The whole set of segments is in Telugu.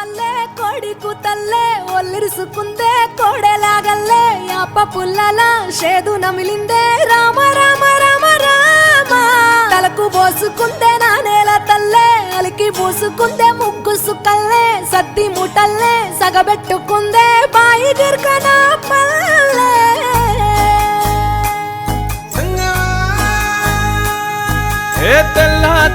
తల్లే కోడికు తల్లే ఒల్లిరుసుకుందే కోడెలాగల్లే యాప పుల్లల షేదు నమిలిందే రామ రామ రామ రామ తలకు పోసుకుందే నా నేల తల్లే అలికి పూసుకుందే ముగ్గు సుక్కల్లే సద్ది ముటల్లే సగబెట్టుకుందే బాయి గిర్కన పల్లె ఏ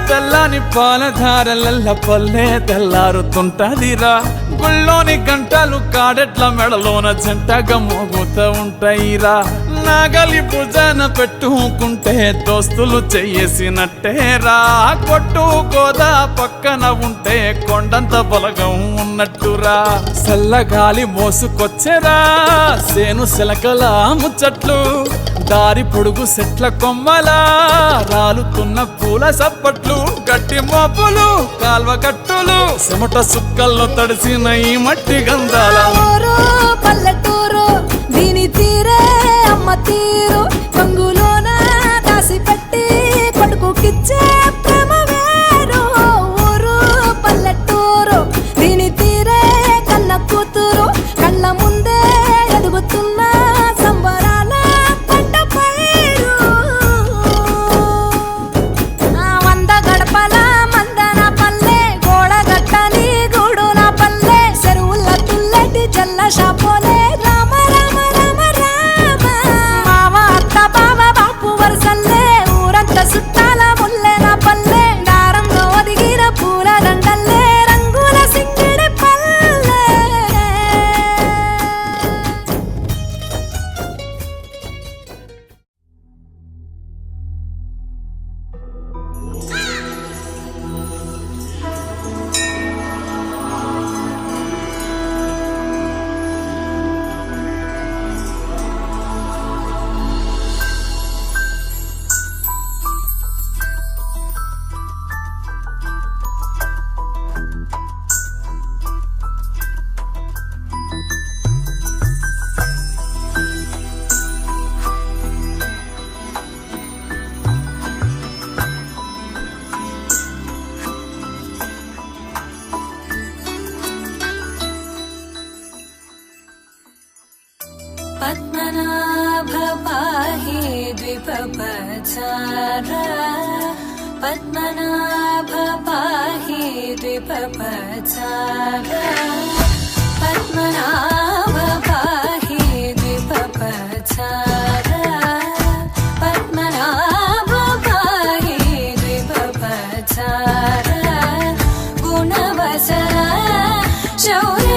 తెల్లని పాలధారలల్ల పల్లె తెల్లారుతుంటదిరా గుళ్ళోని గంటలు కాడెట్ల మెడలోన జంటగా మోగుతూ ఉంటాయిరా నాగలి భుజాన పెట్టుకుంటే దోస్తులు చెయ్యేసినట్టేరా కొట్టు గోదా పక్కన ఉంటే కొండంత బలగం ఉన్నట్టురా చల్లగాలి మోసుకొచ్చెరా సేను శిలకల ముచ్చట్లు దారి పొడుగు సెట్ల కొమ్మలా రాలుతున్న పూల సప్పట్లు గట్టి మోపులు కాల్వ కట్టులు చెమట సుక్కల్లో తడిసిన ఈ మట్టి గంధాల పల్లెటూరు దీని తీరే అమ్మ తీరు కంగులోన దాసి పెట్టి కొడుకుకిచ్చే ప్రేమ వేరు ఊరు పల్లెటూరు దీని తీరే కన్న కూతురు కళ్ళ ముందే ఎదుగుతున్న సంబరాల పంట పైరు వంద గడపల మందన పల్లె గోడ గట్టని గూడు నా పల్లె చెరువుల తుల్లటి జల్ల షాపోలే రామ రామ రామ రామ మావ అత్త బావ బాపు వరసల్లే ఊరంత సుట్టాల ముల్లె నా పల్లె దారంలో ఒదిగిన పూల దండల్లే రంగుల సింగిడి పల్లె పద్మనాభ పాహి ద్విపపచార పద్మనాభ పాహి ద్విపపచార పద్మనాభ పాహి ద్విపపచార పద్మనాభ పాహి ద్విపపచార గుణవసర శౌర్య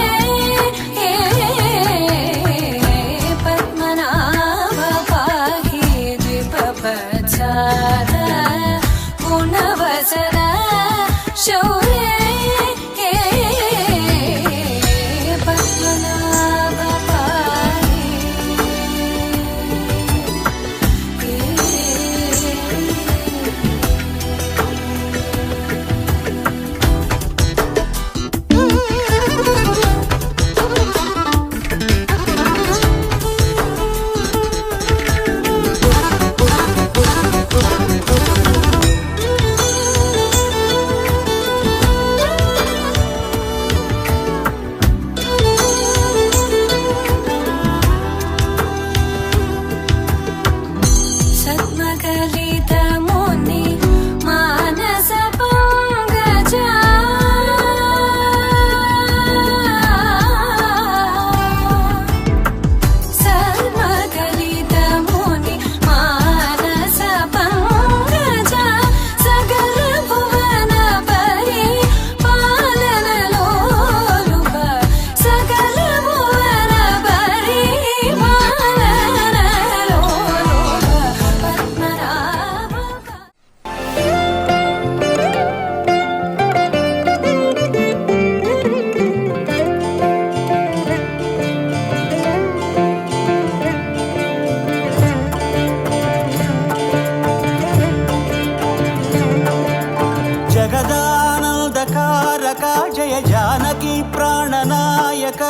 జయ జానకి ప్రాణనాయక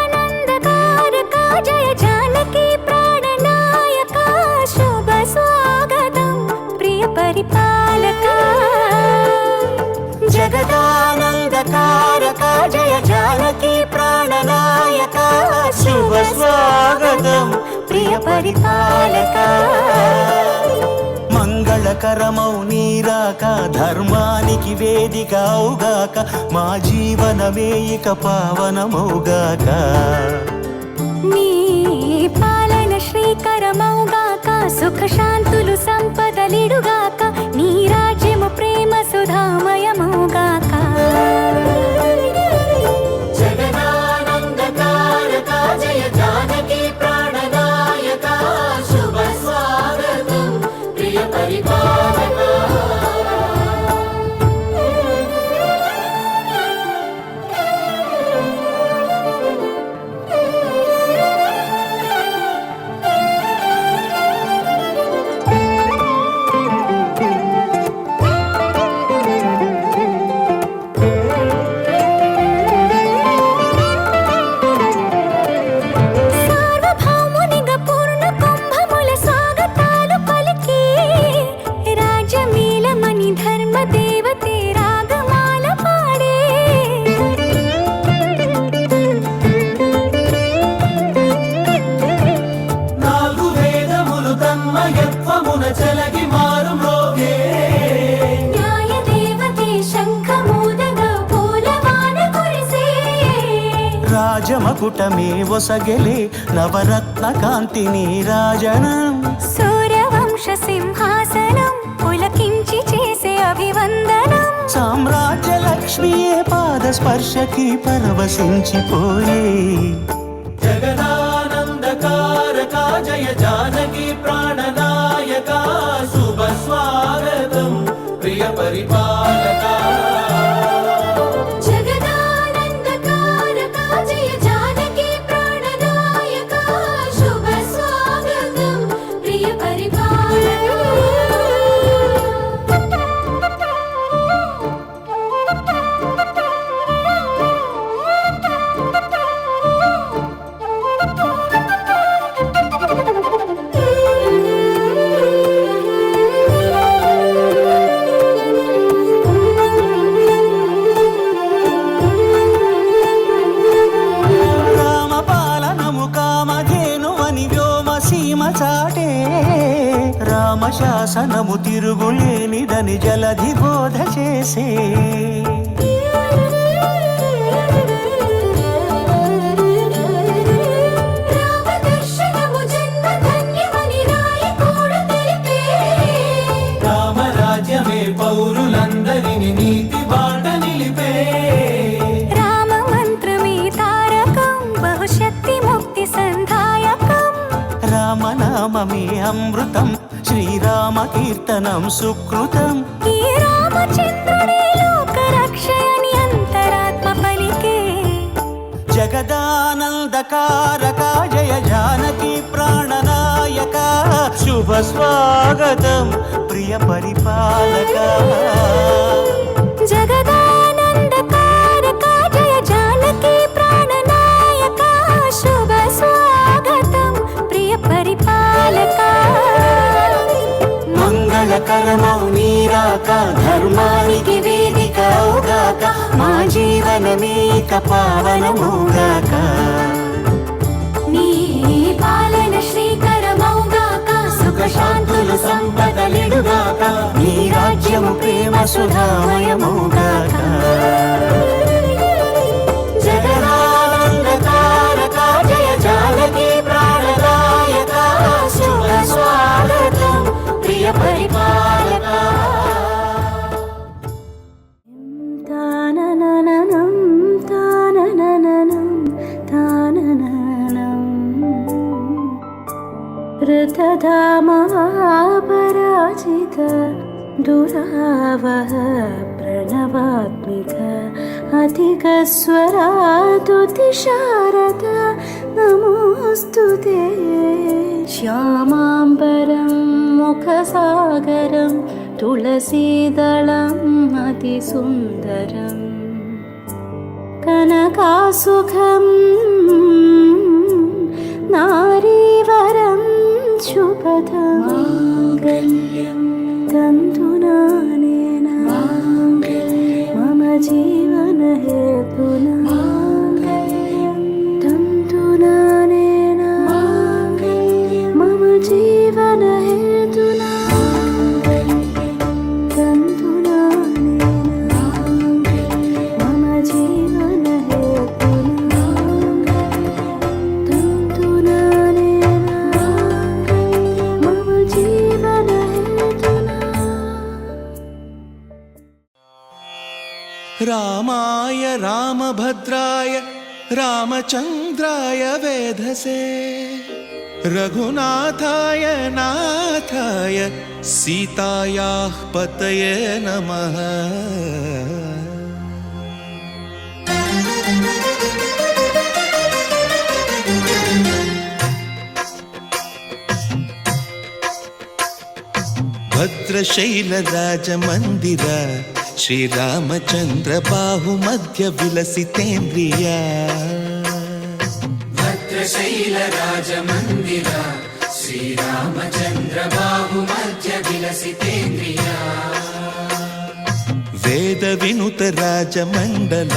జగదానందకారక జయ జానకి ప్రాణనాయక శుభ స్వాగతం ప్రియ నందకారక జయ జానకి ప్రాణనాయక శుభ స్వాగతం ప్రియ పరిపాలక మంగళకరమౌ నీరాక ధర్మానికి వేదిక అవుగాక మా జీవనమే ఇక పావనమౌగాక నీ పాలన శ్రీకరమౌగాక సుఖ శాంతులు సంపదలిడుగాక నీ రాజ్యము ప్రేమ సుధామయమౌగాక జగదానందకారక జయ జానకి ప్రాణనాయక శుభ స్వాగతం ప్రియ పరిపాలక సార్వభౌమునిగా పూర్ణ కుంభముల స్వాగతాలు పలికి రాజ్యమేలమని ధర్మ దేవతే రాగమాల పాడే నాలుగు వేదములు తన్మయత్వమున చెలగి మారు మ్రోగే న్యాయ దేవతే శంఖమూదగా పూలవాన కురిసే రాజమకుటమే ఒసగెలే నవరత్న కాంతి నీరాజనం సూర్యవంశ సింహాసనం పులకించి చేసే అభివందనం సామ్రాజ్య లక్ష్మియే పాద స్పర్శకి పరవశించిపోయే జగదానందకారక జయ జానకి ప్రాణనాయక శుభ స్వాగతం ప్రియ పరిపాలక జగదానందకారక జయ జానకి ప్రాణనాయక శుభ స్వాగతం ప్రియ రామపాలనము కామధేను అని వ్యోమ సీమ చాటే రామశాసనము తిరుగులేనిదని జలధి బోధ చేసే రామదర్శనము జన్మ ధన్యమని రాయకూడు తెలిపే రామరాజ్యమే పౌరులందరిని నీతి బాట నిలిపే రామ మంత్రమే తారకం బహుశక్తి ముక్తి సంధాయకం రామనామమే అమృతం శ్రీరామ కీర్తనం సుకృతం ఈ రామచంద్రుడే లోక రక్షయని అంతరాత్మ పలికే జగదానందకారక జయ జానకి ప్రాణనాయక శుభ స్వాగతం ప్రియ పరిపాలక జగదానందకారక జయ జానకి ప్రాణనాయక శుభ స్వాగతం ప్రియ పరిపాలక మంగళకరమౌ నీరాక ధర్మానికి వేదిక అవుగాక మా జీవనమే ఇక పావనమౌగాక నీ పాలన శ్రీకరమౌగాక సుఖ శాంతులు సంపదలిడుగాక నీ రాజ్యము ప్రేమ సుధామయమౌగాక జగదానందకారక జయ జానకి ప్రాణనాయక శుభ స్వాగతం ప్రియ పరిపాలక తాననననం తాననననం తానననం ऋतधामवापराजित दुरावह प्रणवात्मिक अधिकस्वरातुतिशारद नमोऽस्तु ते श्यामाम्बरं मुखसागरं तुलसीदलम् अतिसुन्दरम् कनकासुखं नारीवरं शुभदं तन्तुनानेन मम जीवन हेतुना तन्तुनानेन मम जीवन हेतुना तन्तुनानेन मम जीवन हेतुना तन्तुनानेन मम जीवन हेतुना रामाय रामभद्राय रामचन्द्राय वेधसे रघुनाथाय नाथाय सीतायाः पतये नमः। भद्रशैलराजमन्दिर श्रीरामचन्द्र बाहुमध्य विलसितेन्द्रिया भद्रशैलराजमन्दिर श्रीरामचन्द्र बाहुमध्य विलसितेन्द्रिया वेदविनुत राजमण्डल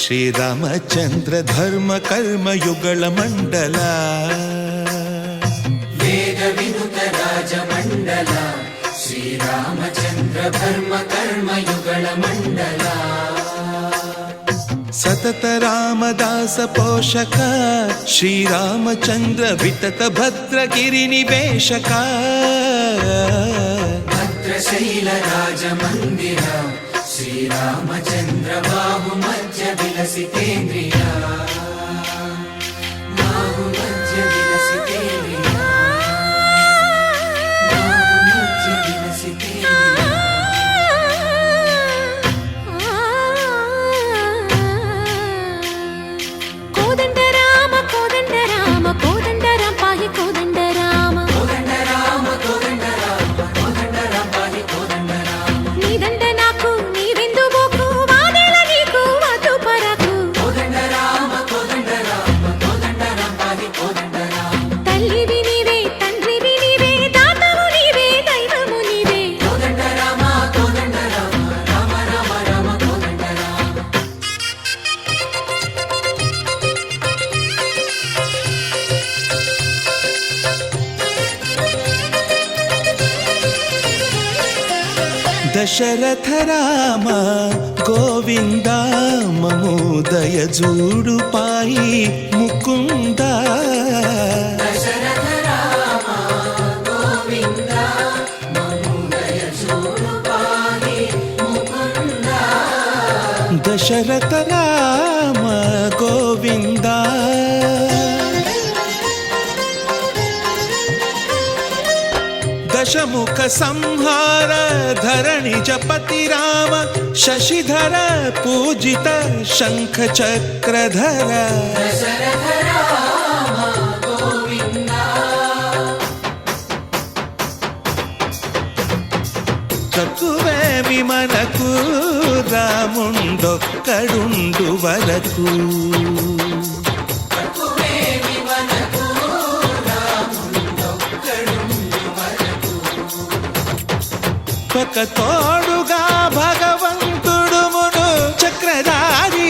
श्रीरामचन्द्र धर्म कर्म युगल मण्डल वेदविनुत राजमण्डल श्रीरामचन्द्र धर्म कर्म युगल मण्डल सतत रामदास पोषक श्रीरामचन्द्र वितत भद्रगिरि निवेशक भद्रशैलराजमन्दिर श्रीरामचन्द्र बाहुमध्य विलसितेन्द्रिया बाहुमध्य विलसितेन्द्रिया बाहुमध्य विलसितेन्द्रिया కోదండ రామ కోదండ రామ కోదండ రామ పాహి కోదండ రామ కోదండ రామ కోదండ రామ కోదండ రామ పాహి కోదండ రామ నీదండ నాకు నీవెందు బోకు వాదేల నీకు అదు పరకు కోదండ రామ కోదండ రామ కోదండ రామ పాహి కోదండ రామ తల్లివి నీవే తండ్రివి నీవే దాతవు నీవే దైవము నీవే కోదండ రామ కోదండ రామ రామ రామ రామ కోదండ రామ दशरथ राम गोविंद ममोदय जूडु पाई मुकुंद दशरथ राम गोविंद ममुदय जोडु पाहि मुकुंद दशरथ राम गोविंद दशमुख संहार धरणि जपति राम शशिधर पूजित शंख चक्रधर दशरथ राम गोविंद తక్కువేమి మనకు రాముండొక్కడుండు వరకు తక్కువేమి మనకు రాముండొక్కడుండు వరకు ఒక తోడుగా భగవంతుడు మును చక్రధారి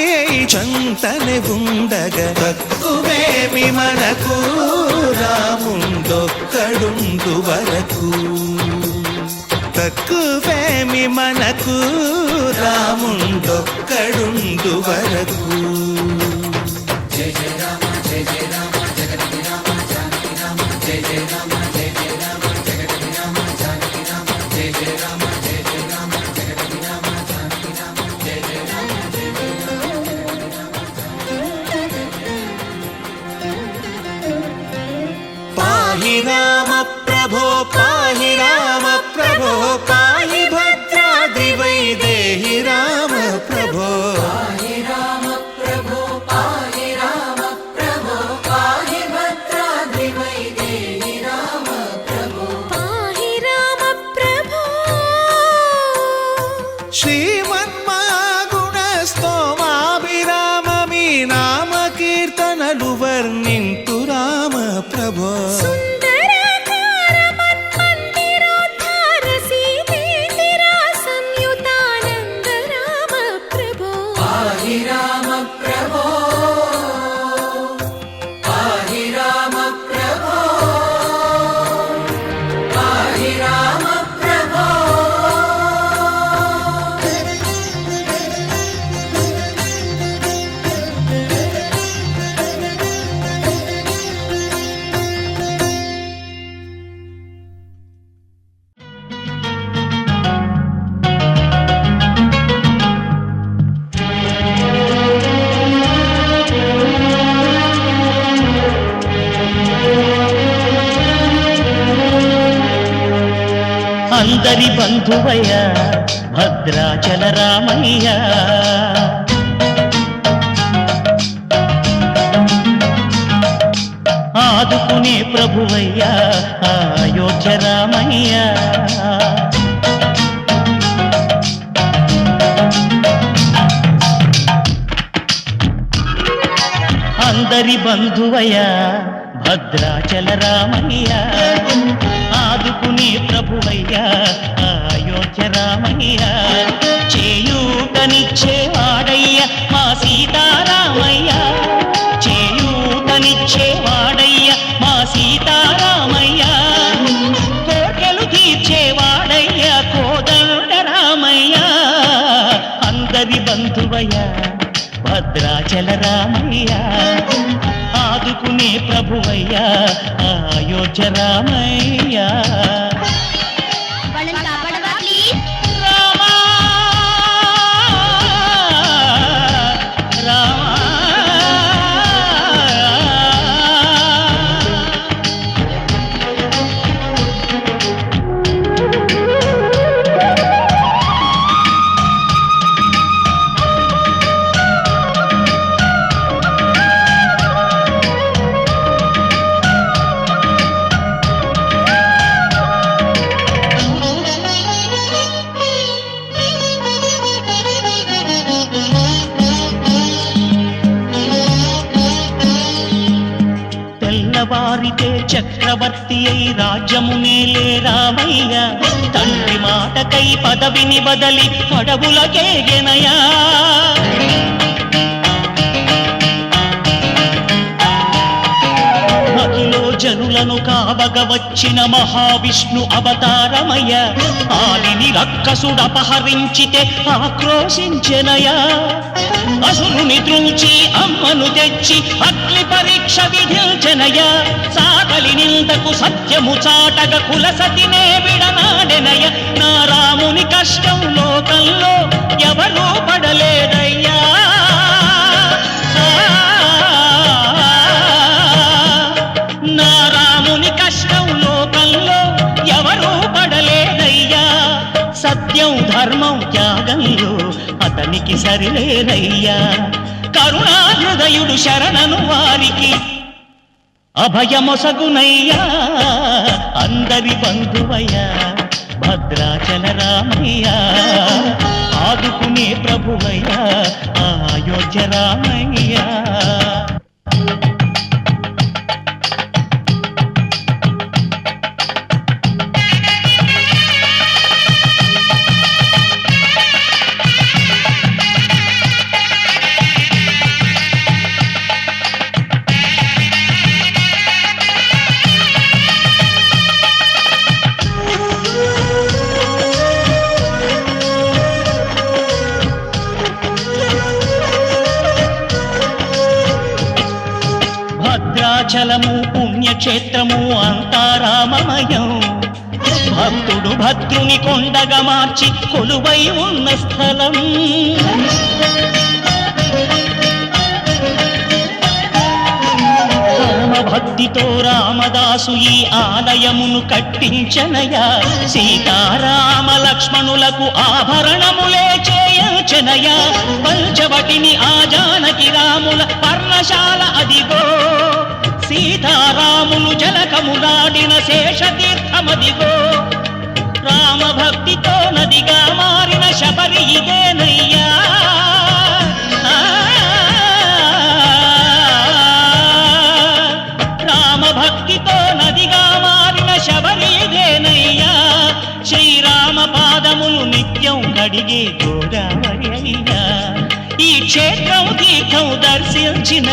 చంతనే ఉండగా తక్కువేమి మనకు రాముండొక్కడుండు వరకు తక్కువేమి మనకు రాముండొక్కడుండు వరకు జయ జయ రామ జయ జయ రామ జగతి రామ జానకి రామ జయ జయ రామ జయ జయ రామ జగతి రామ జానకి రామ జయ జయ రామ జయ జయ రామ జగతి రామ జానకి రామ జయ జయ రామ జయ జయ రామ పాహి రామ ప్రభో పాహి రామ ప్రభో పాహి భద్రాద్రి వైదేహి రామ ప్రభో పాహి రామ ప్రభో పాహి రామ అందరి బంధువయ్య భద్రాచల రామయ్య ఆదుకునే ప్రభువయ్య అయోధ్య రామయ్య అందరి బంధువయ్య భద్రాచల రామయ్య ఆదుకునే ప్రభువయ్య అయోధ్య రామయ్య చేయూతనిచ్చేవాడయ్య మా సీతారామయ్య చేయూతనిచ్చేవాడయ్య మా సీతారామయ్య కోటలు తీర్చేవాడయ్య కోదండ రామయ్య అందరి బంధువయ్య భద్రాచల రామయ్య ఆదుకునే ప్రభువయ్య అయోధ్య రామయ్య రామా రామా తెల్లవారితే చక్రవర్తి అయి రాజ్యమునేలే రామయ్య తండ్రి మాటకై పదవిని బదలి అడవులకేగెనయా మహిలో జనులను కావగ వచ్చిన మహావిష్ణు అవతారమయ్య ఆలిని రక్కసుడపహరించితే ఆక్రోశించెనయా అసురుని త్రుంచి అమ్మను తెచ్చి అగ్ని పరీక్ష విధించెనయ సాగలి నిందకు సత్యము చాటగ కులసతినే విడనాడెనయ నా రాముని కష్టం లోకంలో ఎవరూ పడలేదయ్యా నా రాముని కష్టం లోకంలో ఎవరూ పడలేదయ్యా సత్యం ధర్మం త్యాగంలో అతనికి సరిలేరయ్యా కరుణా హృదయుడు శరణను వారికి అభయమొసగునయ్యా అందరి బంధువయ్య భద్రాచల రామయ్య ఆదుకునే ప్రభువయ్య అయోధ్య రామయ్య భద్రాచలము పుణ్యక్షేత్రము అంతా రామమయం భక్తుడు భద్రుని కొండగా మార్చి కొలువై ఉన్న స్థలం భక్తితో రామదాసు ఈ ఆలయమును కట్టించనయా సీతారామ లక్ష్మణులకు ఆభరణములే చేయించనయా పంచవటిని ఆ జానకి రాముల పర్ణశాల అదిగో సీతారాములు జలకములాడిన శేషతీర్థమదిగో రామభక్తితో నదిగా మారిన శబరి ఇదేనయ్యా రామభక్తితో నదిగా మారిన శబరి ఇదేనయ్యా శ్రీరామ పాదములు నిత్యం కడిగే గోదావరి అయ్యా ఈ క్షేత్రం తీర్థం దర్శించిన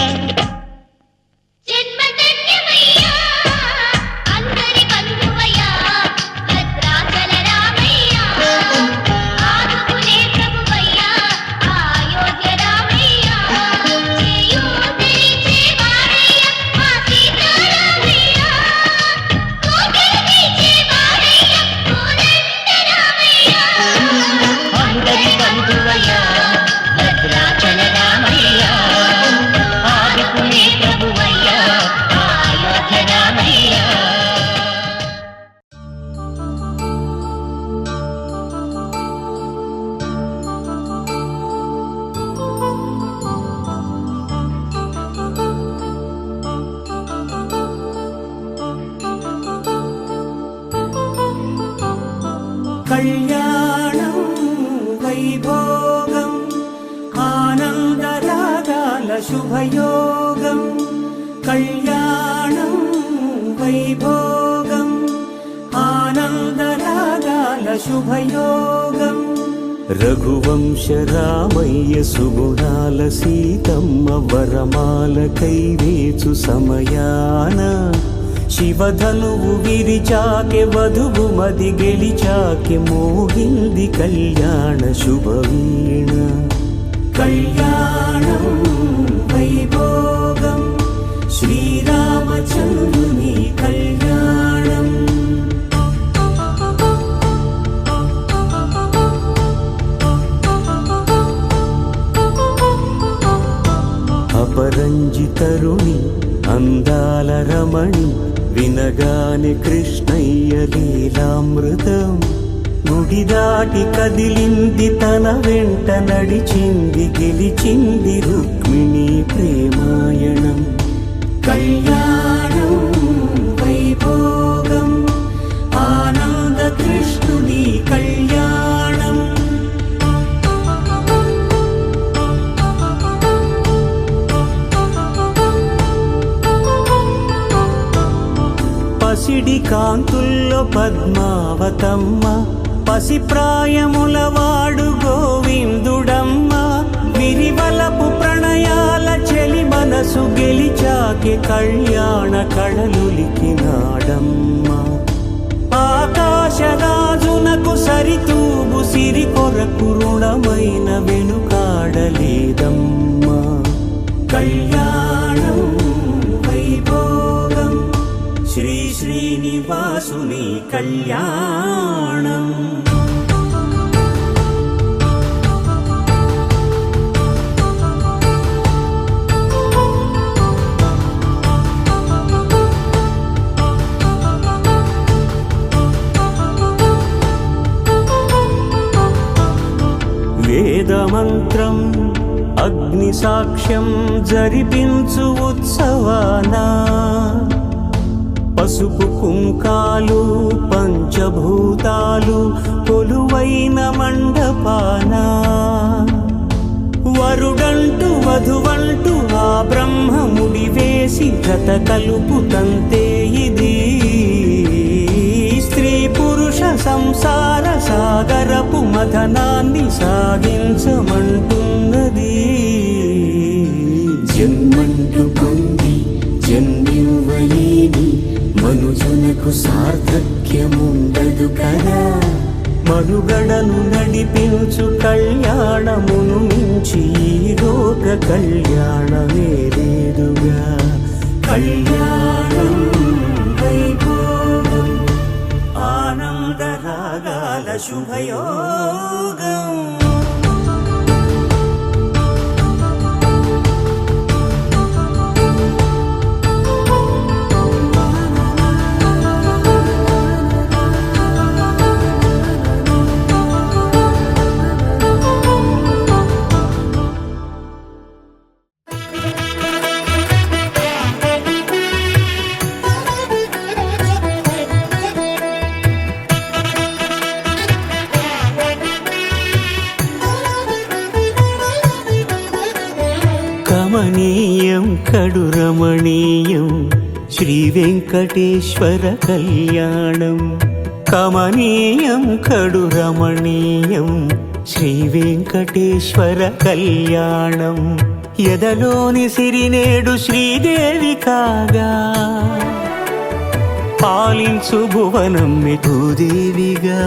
అందరి బంధువయ్య భద్రాచల రామయ్య ఆదుకునే కళ్యాణం వైభోగం ఆనందరాగాల శుభయోగం కళ్యాణం వైభోగం ఆనందరాగాల శుభయోగం రఘువంశ రామయ్య సుగుణాల సీతమ్మ వరమాల కైవేచు సమయాన శివధనువు విరిచాకె వధువు మది గెలిచాకె మోగింది కళ్యాణ శుభవీణ కళ్యాణం వైభోగం శ్రీరామచంద్రుని కళ్యాణం అపరంజితరుణి అందాల రమణి వినగానే కృష్ణయ్య లీలామృతం గుడి దాటి కదిలింది తన వెంట నడిచింది గెలిచింది రుక్మిణి ప్రేమాయణం కళ్యాణం వైభోగం ఆనంద కృష్ణుని కళ్యాణం పసిడి కాంతుల్లో పద్మావతమ్మ పసిప్రాయముల వాడు గోవిందుడమ్మ విరివలపు ప్రణయాల చెలి మనసు గెలిచాకె కళ్యాణ కళలులికినాడమ్మ ఆకాశరాజునకు సరితూగు సిరి కొరకు రుణమైన వెనుకాడలేదమ్మా కళ్యాణం వైభోగం శ్రీ శ్రీనివాసుని కళ్యాణం వేదమంత్రం అగ్ని సాక్ష్యం జరిపించు ఉత్సవానా పసుపు కుంకాలు పంచభూతాలు కొలువైన మండపాన వరుడంటూ వధువంటూ ఆ బ్రహ్మముడి వేసి జత కలుపుతంతే ఇది స్త్రీ పురుష సంసార సాగరపు మథనాన్ని సాగించమంటున్నది జన్మంటూ పొంది జన్మివ్వలేని మనుజునకు సార్థక్యముండదు కదా మనుగడను నడిపించు కళ్యాణమును మించి ఈ లోక కళ్యాణమే లేదుగా కళ్యాణం వైభోగం ఆనందరాగాల శుభయోగం కమనీయం కడురమణీయం శ్రీ వెంకటేశ్వర కళ్యాణం కమనీయం కడురమణీయం శ్రీ వెంకటేశ్వర కళ్యాణం ఎదలోని సిరినేడు శ్రీదేవి కాగా పాలించు భువనం మెతుదేవిగా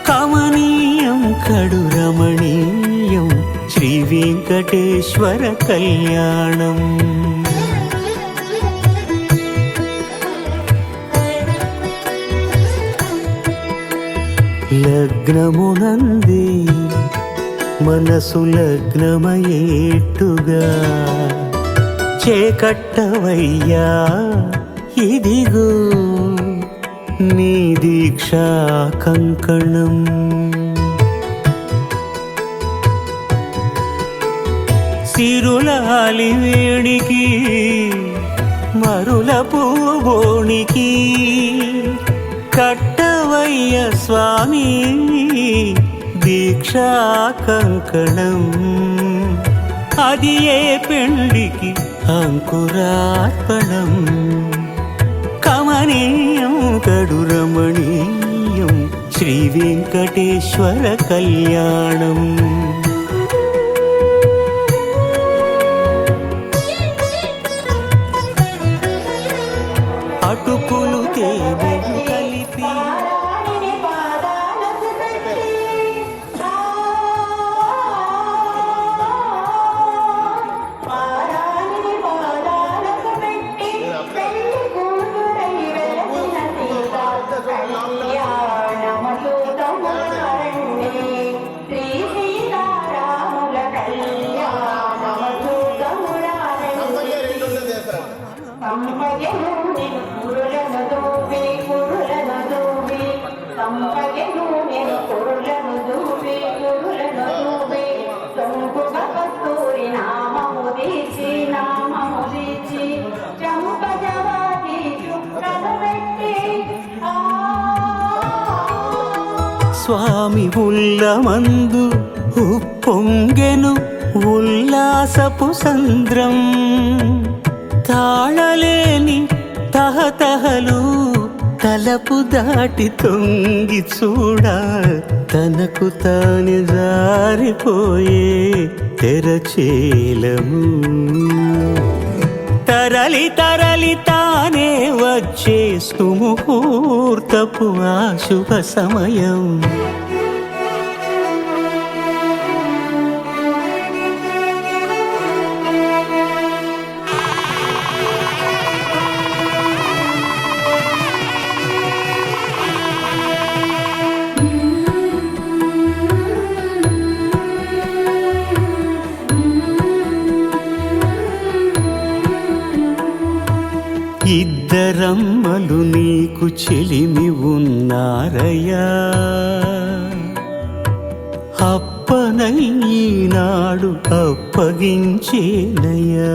కమనీయం కడురమణీయం శ్రీ వెంకటేశ్వర కళ్యాణం లగ్నమునందే మనసు లగ్నమయేట్టుగా చేకట్టవయ్యా ఇదిగో నీ దీక్షా కంకణం సిరులాలి వేడికి మరుల పూబోనికి కట్టవ శరణమయ్య స్వామి దీక్షా కంకణం అది ఏ పెండికి అంకురార్పణం కమనీయం కడురమణీయం శ్రీ వెంకటేశ్వర కళ్యాణం అటుకులు తేనెలు కలిపి స్వామి ఉల్లమందు ఉప్పొంగెను ఉల్లాసపు సంద్రం తాళలేని తహతహలు తలపు దాటి తొంగి చూడ తనకు తాని జారిపోయే తెరచేలము తరలి తరలి తానే వచ్చే సుముహూర్తపు ఆ శుభ సమయం ఇద్దరమ్మలు నీకు చెలిమి ఉన్నారయ్యా అప్పనయ్యనాడు అప్పగించేనయ్యా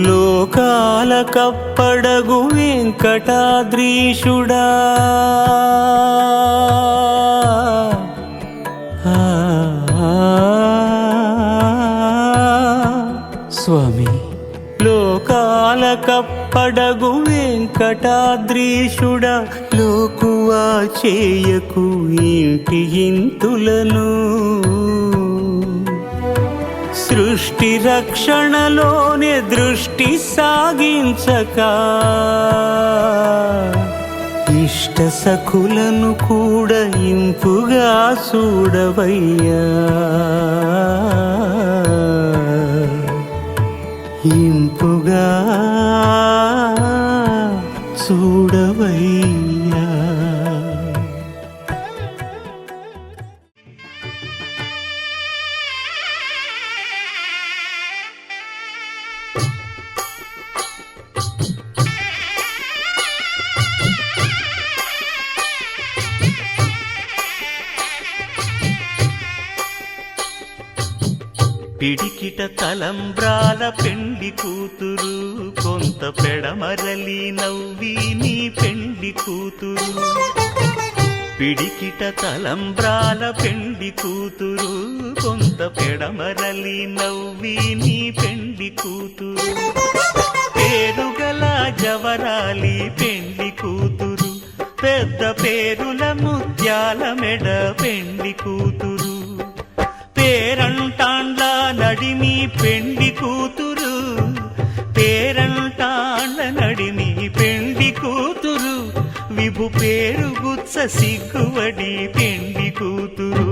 లోకాల కప్పడగు వెంకటాద్రీషుడా స్వామి లోకాల కప్పడగు వెంకటాద్రీషుడా లోకువా చేయకు ఇంటి ఇంతులను సృష్టి రక్షణలోనే దృష్టి సాగించక ఇష్ట సఖులను కూడా ఇంపుగా చూడవయ్యా ఇంపుగా చూడవయ్యా పిడికిట తలంబ్రాల పెండి కూతురు కొంత పెడమరలి నవ్వి నీ పెండి కూతురు పిడికిట తలంబ్రాల పెండి కూతురు కొంత పెడమరలి నవ్వి నీ పెండి కూతురు పేరుగల జవరాలి పెండి కూతురు పెద్ద పేరుల ముత్యాల మెడ పెండి కూతురు పేరంటాండ్ల నడిమి పెండి కూతురు పేరంటాండ్ల నడిమి పెండి కూతురు విభు పేరు గుత్స సిగ్గువడి పెండి కూతురు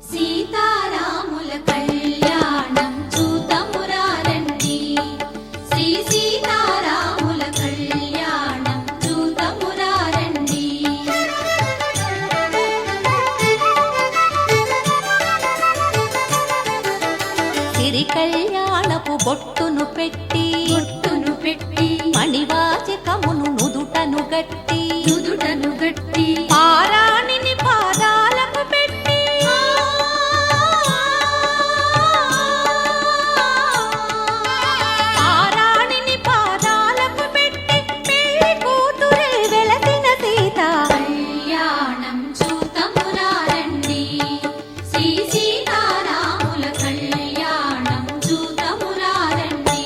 సీత నుదుటను గట్టి పారాణిని పాదాలకు పెట్టి పారాణిని పాదాలకు పెట్టి పెళ్లి కూతురే వెలసిన సీత కళ్యాణం చూతమురారండి శ్రీ సీతారాముల కళ్యాణం చూతమురారండి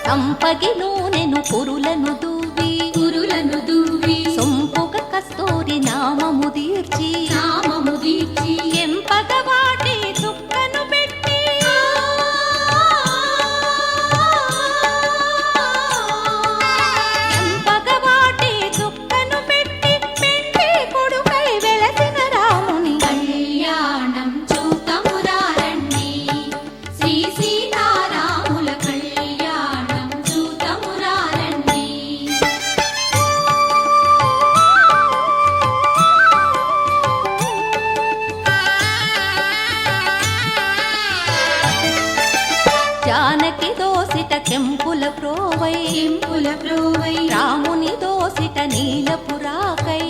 సంపగి నూనెను కురులను దూవి సొంపుగ కస్తూరి నామము దీర్చి ఎంపగ వాటి చుక్కను పెట్టి ఎంపగ వాటి చుక్కను పెట్టి పెండి కొడుకై వెలసిన రాముని కళ్యాణం చూతమురారండి శ్రీ సీతారాముల కళ్యాణం చూతమురారండి జానకి దోసిట కెంపుల ప్రోవై రాముని దోసిట నీలపురాకై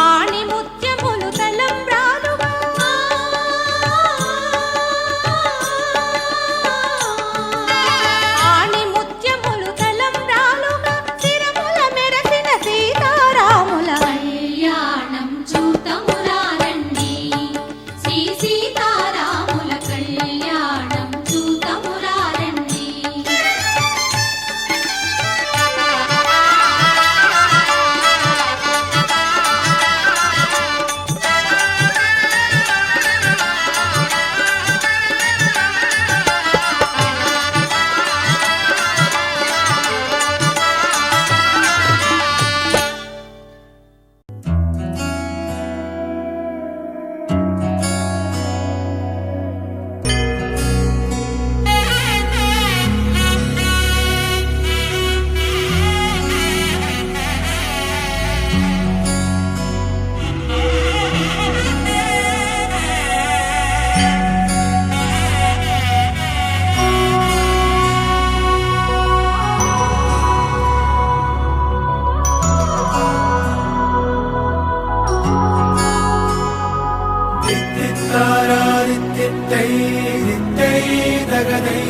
ఆణి ముత్యములు తలంబ్రాలుగా ఆణి ముత్యములు తలంబ్రాలుగా శిరముల మెరసిన సీతారాముల కళ్యాణం చూతమురారండి శ్రీ సీతారాముల కళ్యాణం చూతమురారండి దిత్తారా దిత్తై దిత్తై దగదై